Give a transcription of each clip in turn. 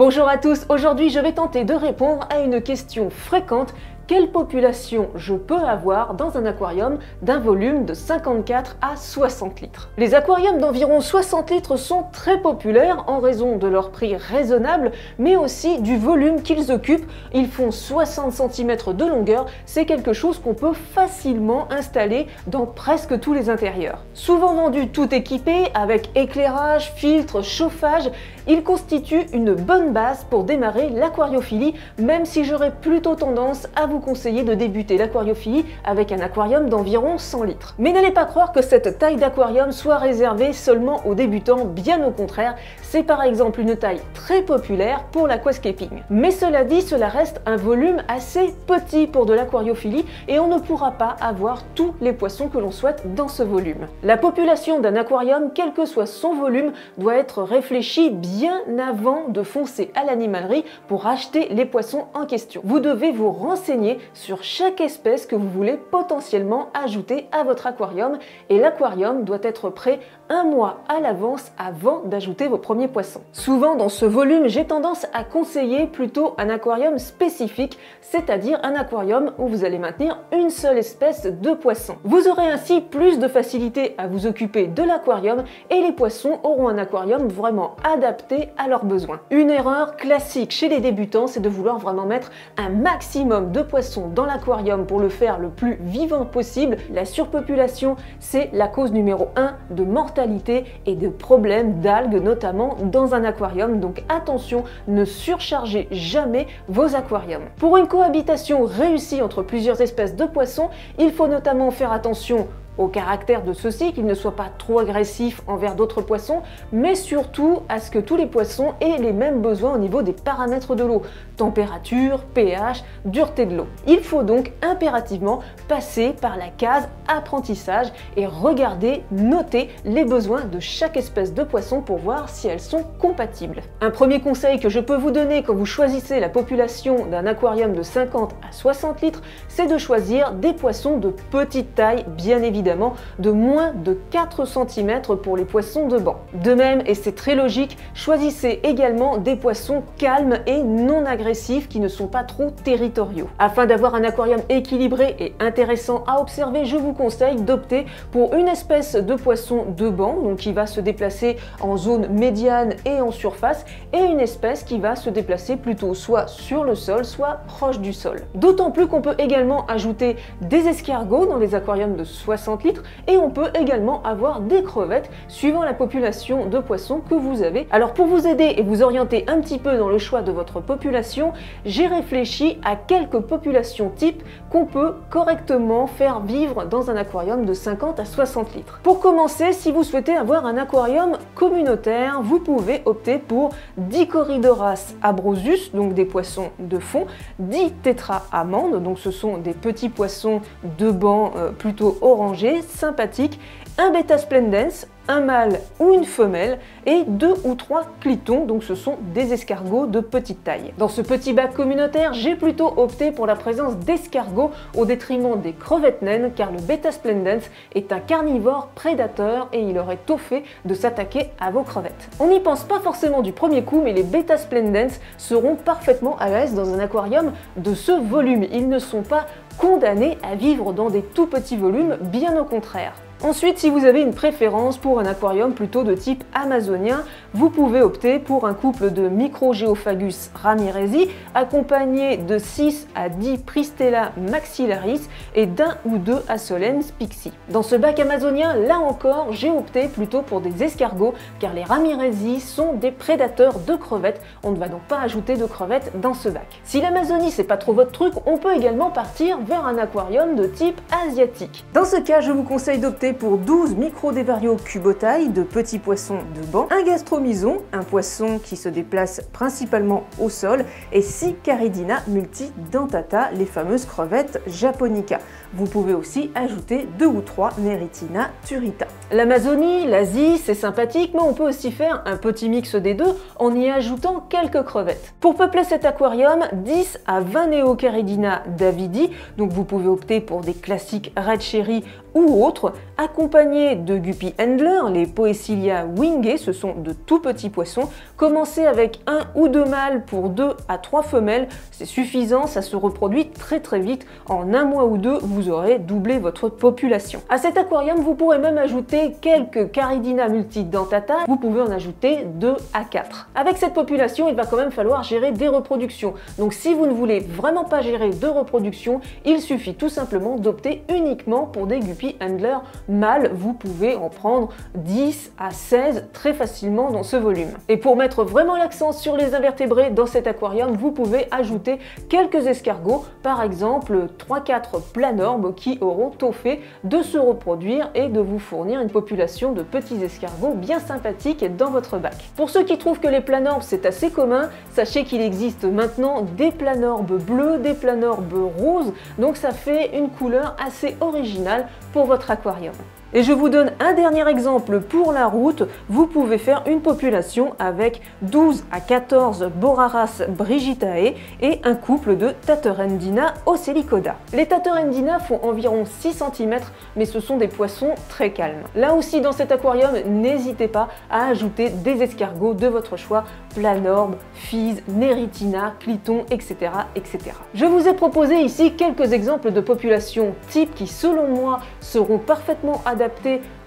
Bonjour à tous, aujourd'hui je vais tenter de répondre à une question fréquente. Quelle population je peux avoir dans un aquarium d'un volume de 54 à 60 litres? Les aquariums d'environ 60 litres sont très populaires en raison de leur prix raisonnable, mais aussi du volume qu'ils occupent. Ils font 60 cm de longueur, c'est quelque chose qu'on peut facilement installer dans presque tous les intérieurs. Souvent vendus tout équipés avec éclairage, filtre, chauffage, ils constituent une bonne base pour démarrer l'aquariophilie, même si j'aurais plutôt tendance à vous conseiller de débuter l'aquariophilie avec un aquarium d'environ 100 litres. Mais n'allez pas croire que cette taille d'aquarium soit réservée seulement aux débutants, bien au contraire, c'est par exemple une taille très populaire pour l'aquascaping. Mais cela dit, cela reste un volume assez petit pour de l'aquariophilie et on ne pourra pas avoir tous les poissons que l'on souhaite dans ce volume. La population d'un aquarium, quel que soit son volume, doit être réfléchie bien avant de foncer à l'animalerie pour acheter les poissons en question. Vous devez vous renseigner sur chaque espèce que vous voulez potentiellement ajouter à votre aquarium et l'aquarium doit être prêt un mois à l'avance avant d'ajouter vos premiers poissons. Souvent dans ce volume, j'ai tendance à conseiller plutôt un aquarium spécifique, c'est-à-dire un aquarium où vous allez maintenir une seule espèce de poisson. Vous aurez ainsi plus de facilité à vous occuper de l'aquarium et les poissons auront un aquarium vraiment adapté à leurs besoins. Une erreur classique chez les débutants, c'est de vouloir vraiment mettre un maximum de poissons dans l'aquarium pour le faire le plus vivant possible. La surpopulation, c'est la cause numéro 1 de mortalité et de problèmes d'algues, notamment dans un aquarium. Donc attention, ne surchargez jamais vos aquariums. Pour une cohabitation réussie entre plusieurs espèces de poissons, il faut notamment faire attention au caractère de ceux-ci, qu'ils ne soient pas trop agressifs envers d'autres poissons, mais surtout à ce que tous les poissons aient les mêmes besoins au niveau des paramètres de l'eau, température, pH, dureté de l'eau. Il faut donc impérativement passer par la case apprentissage et regarder, noter les besoins de chaque espèce de poisson pour voir si elles sont compatibles. Un premier conseil que je peux vous donner quand vous choisissez la population d'un aquarium de 50 à 60 litres, c'est de choisir des poissons de petite taille, bien évidemment, de moins de 4 cm pour les poissons de banc. De même, et c'est très logique, choisissez également des poissons calmes et non agressifs qui ne sont pas trop territoriaux. Afin d'avoir un aquarium équilibré et intéressant à observer, je vous conseille d'opter pour une espèce de poisson de banc, donc qui va se déplacer en zone médiane et en surface, et une espèce qui va se déplacer plutôt soit sur le sol, soit proche du sol. D'autant plus qu'on peut également ajouter des escargots dans les aquariums de 60 litres et on peut également avoir des crevettes suivant la population de poissons que vous avez. Alors pour vous aider et vous orienter un petit peu dans le choix de votre population, j'ai réfléchi à quelques populations types qu'on peut correctement faire vivre dans un aquarium de 50 à 60 litres. Pour commencer, si vous souhaitez avoir un aquarium communautaire, vous pouvez opter pour 10 Corydoras abrosus, donc des poissons de fond, 10 Tétra amandes, donc ce sont des petits poissons de banc plutôt orangés, sympathiques, un Beta splendens, un mâle ou une femelle et 2 ou 3 clitons, donc ce sont des escargots de petite taille. Dans ce petit bac communautaire, j'ai plutôt opté pour la présence d'escargots au détriment des crevettes naines car le Beta splendens est un carnivore prédateur et il aurait tôt fait de s'attaquer à vos crevettes. On n'y pense pas forcément du premier coup, mais les Beta splendens seront parfaitement à l'aise dans un aquarium de ce volume. Ils ne sont pas condamnés à vivre dans des tout petits volumes, bien au contraire. Ensuite, si vous avez une préférence pour un aquarium plutôt de type amazonien, vous pouvez opter pour un couple de Microgéophagus ramirezi accompagné de 6 à 10 Pristella maxillaris et d'un ou deux Assolens pixie. Dans ce bac amazonien, là encore, j'ai opté plutôt pour des escargots car les ramirezi sont des prédateurs de crevettes. On ne va donc pas ajouter de crevettes dans ce bac. Si l'Amazonie c'est pas trop votre truc, on peut également partir vers un aquarium de type asiatique. Dans ce cas, je vous conseille d'opter pour 12 Microdévario cubotae de petits poissons de banc, un gastromyzon, un poisson qui se déplace principalement au sol, et 6 Caridina multidentata, les fameuses crevettes japonica. Vous pouvez aussi ajouter 2 ou 3 Neritina turrita. L'Amazonie, l'Asie, c'est sympathique, mais on peut aussi faire un petit mix des deux en y ajoutant quelques crevettes. Pour peupler cet aquarium, 10 à 20 Neocaridina davidi, donc vous pouvez opter pour des classiques Red Cherry ou autres, accompagnés de Guppy Handler, les Poecilia wingés, ce sont de tout petits poissons. Commencez avec 1 ou 2 mâles pour 2 à 3 femelles, c'est suffisant, ça se reproduit très vite. En 1 mois ou 2, vous aurez doublé votre population. À cet aquarium, vous pourrez même ajouter quelques Caridina multidentata, vous pouvez en ajouter 2 à 4. Avec cette population, il va quand même falloir gérer des reproductions. Donc si vous ne voulez vraiment pas gérer de reproduction, il suffit tout simplement d'opter uniquement pour des Guppy Handler mâles. Vous pouvez en prendre 10 à 16 très facilement dans ce volume. Et pour mettre vraiment l'accent sur les invertébrés dans cet aquarium, vous pouvez ajouter quelques escargots, par exemple 3-4 planorbes qui auront tôt fait de se reproduire et de vous fournir une population de petits escargots bien sympathiques dans votre bac. Pour ceux qui trouvent que les planorbes c'est assez commun, sachez qu'il existe maintenant des planorbes bleus, des planorbes roses, donc ça fait une couleur assez originale pour votre aquarium. Et je vous donne un dernier exemple pour la route. Vous pouvez faire une population avec 12 à 14 Boraras brigitae et un couple de Taterendina ocellicoda. Les Taterendina font environ 6 cm, mais ce sont des poissons très calmes. Là aussi, dans cet aquarium, n'hésitez pas à ajouter des escargots de votre choix, Planorbe, Phys, Neritina, Cliton, etc., etc. Je vous ai proposé ici quelques exemples de populations types qui, selon moi, seront parfaitement adaptés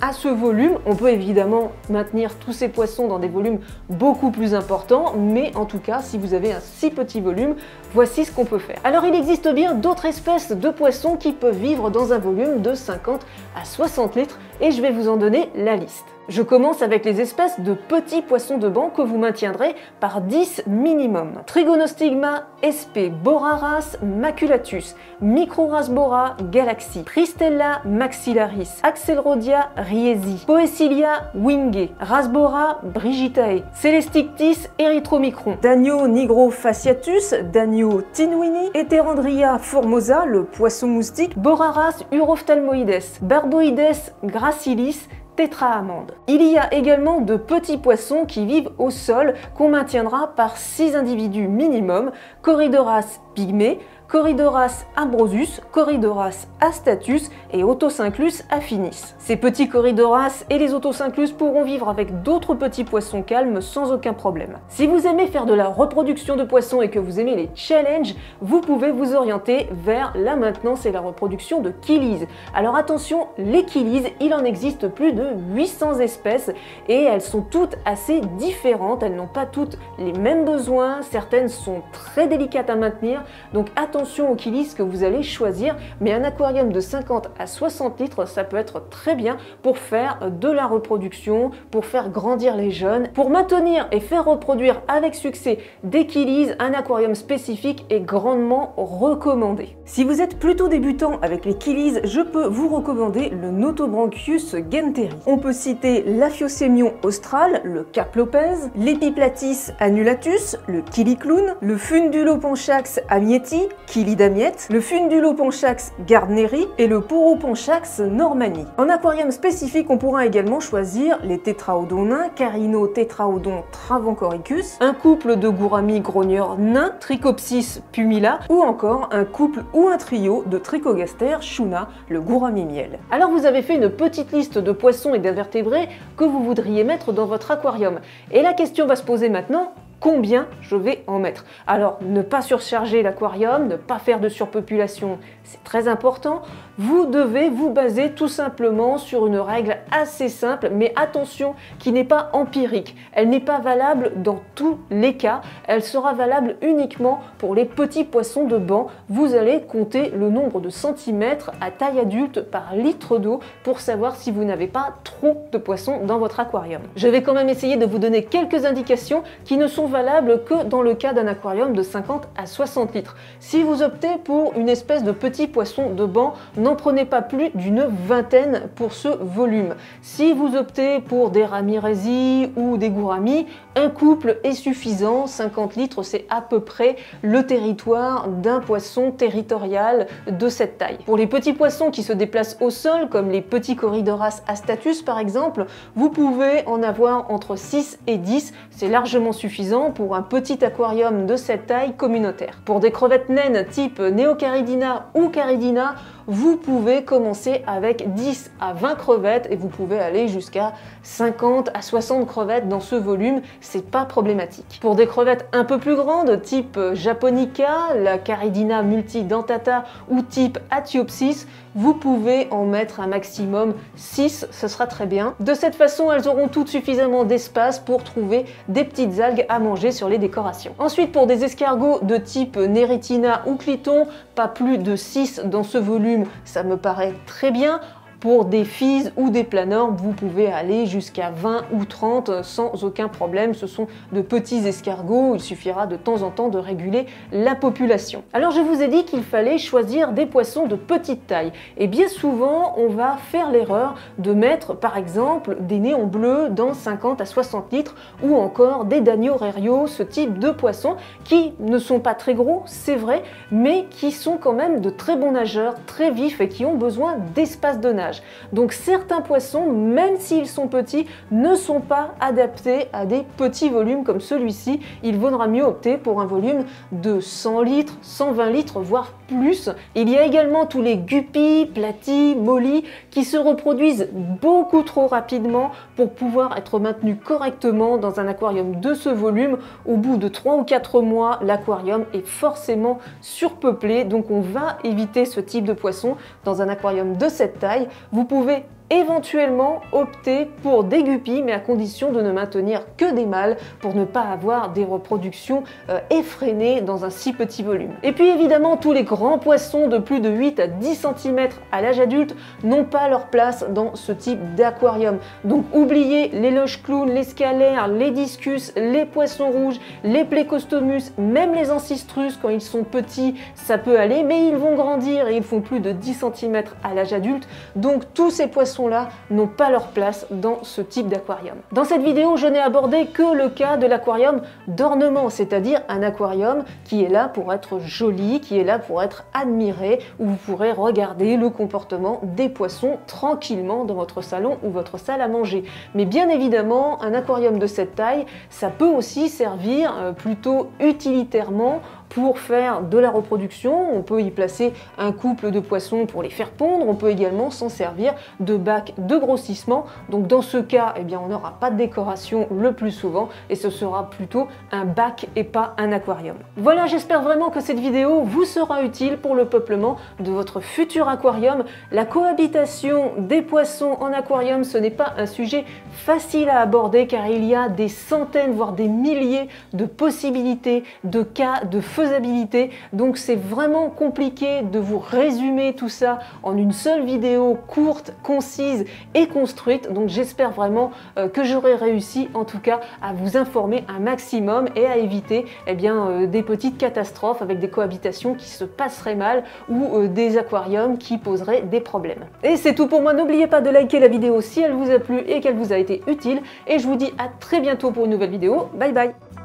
à ce volume. On peut évidemment maintenir tous ces poissons dans des volumes beaucoup plus importants, mais en tout cas, si vous avez un si petit volume, voici ce qu'on peut faire. Alors, il existe bien d'autres espèces de poissons qui peuvent vivre dans un volume de 50 à 60 litres, et je vais vous en donner la liste. Je commence avec les espèces de petits poissons de banc que vous maintiendrez par 10 minimum. Trigonostigma sp, Boraras maculatus, Microrasbora galaxy, Pristella maxillaris, Axelrodia riesi, Poecilia wingé, Rasbora brigitae, Celestictis erythromicron, Danio nigrofasciatus, Danio tinwini, Heterandria formosa, le poisson moustique, Boraras urophthalmoides, Barboides gracilis, tétraamande. Il y a également de petits poissons qui vivent au sol qu'on maintiendra par 6 individus minimum, Corydoras pygmée, Corydoras ambrosus, Corydoras astatus et Otocinclus affinis. Ces petits Corydoras et les Otocinclus pourront vivre avec d'autres petits poissons calmes sans aucun problème. Si vous aimez faire de la reproduction de poissons et que vous aimez les challenges, vous pouvez vous orienter vers la maintenance et la reproduction de Killies. Alors attention, les Killies, il en existe plus de 800 espèces et elles sont toutes assez différentes, elles n'ont pas toutes les mêmes besoins, certaines sont très délicates à maintenir, donc attention aux Killies que vous allez choisir, mais un aquarium de 50 à 60 litres, ça peut être très bien pour faire de la reproduction, pour faire grandir les jeunes, pour maintenir et faire reproduire avec succès des Killies, un aquarium spécifique est grandement recommandé. Si vous êtes plutôt débutant avec les Killies, je peux vous recommander le Notobranchius genteri. On peut citer l'Aphiocémion austral, le Cap Lopez, l'Epiplatis annulatus, le Killiclown, le Funduloponchax amieti, Kilidamiette, le Funduloponchax gardneri et le Poroponchax normani. En aquarium spécifique, on pourra également choisir les tétraodons nains, Carinotétraodon travancoricus, un couple de gouramis grogneurs nains, Trichopsis pumila, ou encore un couple ou un trio de Trichogaster shuna, le gourami miel. Alors vous avez fait une petite liste de poissons et d'invertébrés que vous voudriez mettre dans votre aquarium. Et la question va se poser maintenant, combien je vais en mettre? Alors, ne pas surcharger l'aquarium, ne pas faire de surpopulation, c'est très important. Vous devez vous baser tout simplement sur une règle assez simple, mais attention, qui n'est pas empirique. Elle n'est pas valable dans tous les cas, elle sera valable uniquement pour les petits poissons de banc. Vous allez compter le nombre de centimètres à taille adulte par litre d'eau pour savoir si vous n'avez pas trop de poissons dans votre aquarium. Je vais quand même essayer de vous donner quelques indications qui ne sont valables que dans le cas d'un aquarium de 50 à 60 litres. Si vous optez pour une espèce de petit poisson de banc, n'en prenez pas plus d'une vingtaine pour ce volume. Si vous optez pour des ramirezi ou des gouramis, un couple est suffisant. 50 litres, c'est à peu près le territoire d'un poisson territorial de cette taille. Pour les petits poissons qui se déplacent au sol, comme les petits Corydoras astatus par exemple, vous pouvez en avoir entre 6 et 10. C'est largement suffisant pour un petit aquarium de cette taille communautaire. Pour des crevettes naines type Neocaridina ou Caridina, vous pouvez commencer avec 10 à 20 crevettes et vous pouvez aller jusqu'à 50 à 60 crevettes dans ce volume, c'est pas problématique. Pour des crevettes un peu plus grandes, type Japonica, la Caridina multidentata ou type Athiopsis, vous pouvez en mettre un maximum 6, ce sera très bien. De cette façon, elles auront toutes suffisamment d'espace pour trouver des petites algues à manger sur les décorations. Ensuite, pour des escargots de type Neritina ou Cliton, pas plus de 6 dans ce volume, ça me paraît très bien. Pour des physes ou des planormes, vous pouvez aller jusqu'à 20 ou 30 sans aucun problème. Ce sont de petits escargots, il suffira de temps en temps de réguler la population. Alors je vous ai dit qu'il fallait choisir des poissons de petite taille. Et bien souvent, on va faire l'erreur de mettre par exemple des néons bleus dans 50 à 60 litres ou encore des Danio-Rerio, ce type de poissons qui ne sont pas très gros, c'est vrai, mais qui sont quand même de très bons nageurs, très vifs et qui ont besoin d'espace de nage. Donc certains poissons, même s'ils sont petits, ne sont pas adaptés à des petits volumes comme celui-ci. Il vaudra mieux opter pour un volume de 100 litres, 120 litres, voire plus. Il y a également tous les guppies, platies, mollies qui se reproduisent beaucoup trop rapidement pour pouvoir être maintenus correctement dans un aquarium de ce volume. Au bout de 3 ou 4 mois, l'aquarium est forcément surpeuplé, donc on va éviter ce type de poisson dans un aquarium de cette taille. Vous pouvez éventuellement opter pour des guppies, mais à condition de ne maintenir que des mâles pour ne pas avoir des reproductions effrénées dans un si petit volume. Et puis évidemment, tous les grands poissons de plus de 8 à 10 cm à l'âge adulte n'ont pas leur place dans ce type d'aquarium. Donc oubliez les loches clowns, les scalaires, les discus, les poissons rouges, les Plecostomus, même les ancistrus quand ils sont petits, ça peut aller, mais ils vont grandir et ils font plus de 10 cm à l'âge adulte. Donc tous ces poissons là n'ont pas leur place dans ce type d'aquarium. Dans cette vidéo, je n'ai abordé que le cas de l'aquarium d'ornement, c'est-à-dire un aquarium qui est là pour être joli, qui est là pour être admiré, où vous pourrez regarder le comportement des poissons tranquillement dans votre salon ou votre salle à manger. Mais bien évidemment, un aquarium de cette taille, ça peut aussi servir plutôt utilitairement pour faire de la reproduction. On peut y placer un couple de poissons pour les faire pondre, on peut également s'en servir de bac de grossissement. Donc dans ce cas, eh bien, on n'aura pas de décoration le plus souvent et ce sera plutôt un bac et pas un aquarium. Voilà, j'espère vraiment que cette vidéo vous sera utile pour le peuplement de votre futur aquarium. La cohabitation des poissons en aquarium, ce n'est pas un sujet facile à aborder car il y a des centaines, voire des milliers de possibilités, de cas, de faisabilité. Donc c'est vraiment compliqué de vous résumer tout ça en une seule vidéo courte, concise et construite. Donc j'espère vraiment que j'aurai réussi en tout cas à vous informer un maximum et à éviter des petites catastrophes avec des cohabitations qui se passeraient mal ou des aquariums qui poseraient des problèmes. Et c'est tout pour moi. N'oubliez pas de liker la vidéo si elle vous a plu et qu'elle vous a été utile. Et je vous dis à très bientôt pour une nouvelle vidéo. Bye bye!